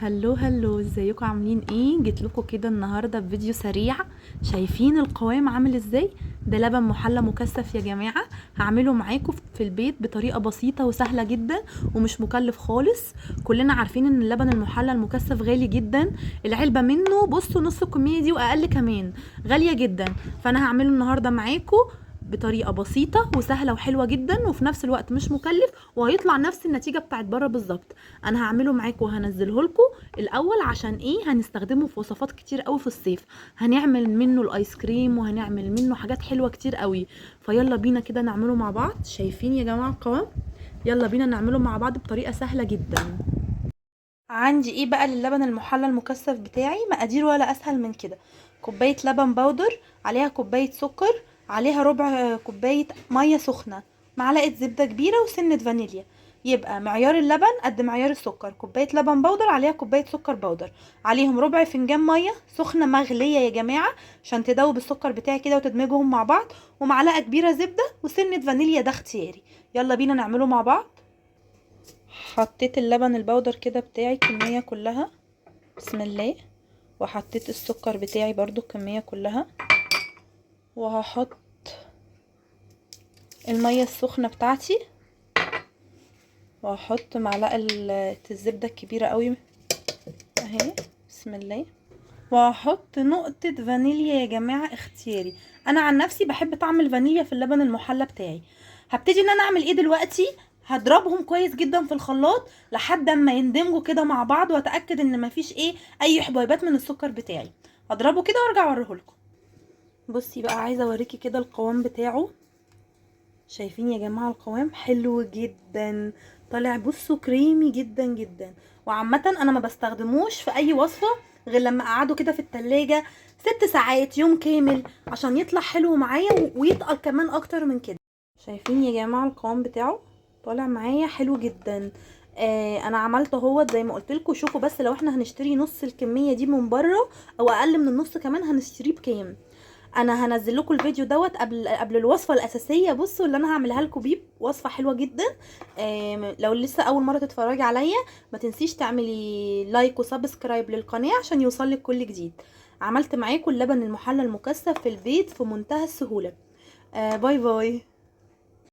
هلو هلو، ازيكم؟ عاملين ايه؟ جيت لكم كده النهارده بفيديو سريع. شايفين القوام عامل ازاي؟ ده لبن محلى مكثف يا جماعه. هعمله معاكم في البيت بطريقه بسيطه وسهله جدا ومش مكلف خالص. كلنا عارفين ان اللبن المحلى المكثف غالي جدا. العلبه منه بصوا نص الكميه دي واقل كمان، غاليه جدا. فانا هعمله النهارده معاكم بطريقه بسيطه وسهله وحلوه جدا وفي نفس الوقت مش مكلف، وهيطلع نفس النتيجه بتاعت بره بالظبط. انا هعمله معاكم وهنزله لكم الاول. عشان ايه؟ هنستخدمه في وصفات كتير قوي في الصيف. هنعمل منه الايس كريم وهنعمل منه حاجات حلوه كتير قوي. فيلا بينا كده نعمله مع بعض. شايفين يا جماعه القوام؟ يلا بينا نعمله مع بعض بطريقه سهله جدا. عندي ايه بقى للبن المحلى المكثف بتاعي؟ مقادير ولا اسهل من كده. كوبايه لبن بودر، عليها كوبايه سكر، عليها ربع كوبايه ميه سخنه، معلقه زبده كبيره وسنه فانيليا. يبقى معيار اللبن قد معيار السكر. كوبايه لبن بودر عليها كوبايه سكر بودر، عليهم ربع فنجان ميه سخنه مغليه يا جماعه عشان تدوب السكر بتاعي كده وتدمجهم مع بعض، ومعلقه كبيره زبده وسنه فانيليا، ده اختياري. يلا بينا نعمله مع بعض. حطيت اللبن البودر كده بتاعي الكمية كلها، بسم الله. وحطيت السكر بتاعي برضو الكمية كلها، وهحط المية السخنة بتاعتي، وهحط معلقة الزبدة الكبيرة قوي اهي، بسم الله. وهحط نقطة فانيليا يا جماعة اختياري. انا عن نفسي بحب طعم الفانيليا في اللبن المحلى بتاعي. هبتدي ان انا اعمل ايه دلوقتي؟ هضربهم كويس جدا في الخلاط لحد اما يندمجوا كده مع بعض، واتاكد ان مفيش اي حبيبات من السكر بتاعي. هضربه كده وارجع اوريهولكم. بصي بقى، عايزه اوريكي كده القوام بتاعه. شايفين يا جماعه القوام حلو جدا، طالع بصوا كريمي جدا جدا. وعامه انا ما بستخدموش في اي وصفه غير لما اقعده كده في التلاجة 6 ساعات، يوم كامل، عشان يطلع حلو معايا ويتقل كمان اكتر من كده. شايفين يا جماعه القوام بتاعه طالع معايا حلو جدا. انا عملته اهوت زي ما قلت لكم. شوفوا بس، لو احنا هنشتري نص الكميه دي من بره او اقل من النص كمان، هنشتريه بكام؟ انا هنزل لكم الفيديو دوت قبل الوصفه الاساسيه. بصوا اللي انا هعملها لكم بيه، وصفه حلوه جدا. لو لسه اول مره تتفرجي عليا، ما تنسيش تعملي لايك وسبسكرايب للقناه عشان يوصلك كل جديد. عملت معاكم اللبن المحلى المكثف في البيت في منتهى السهوله. باي باي.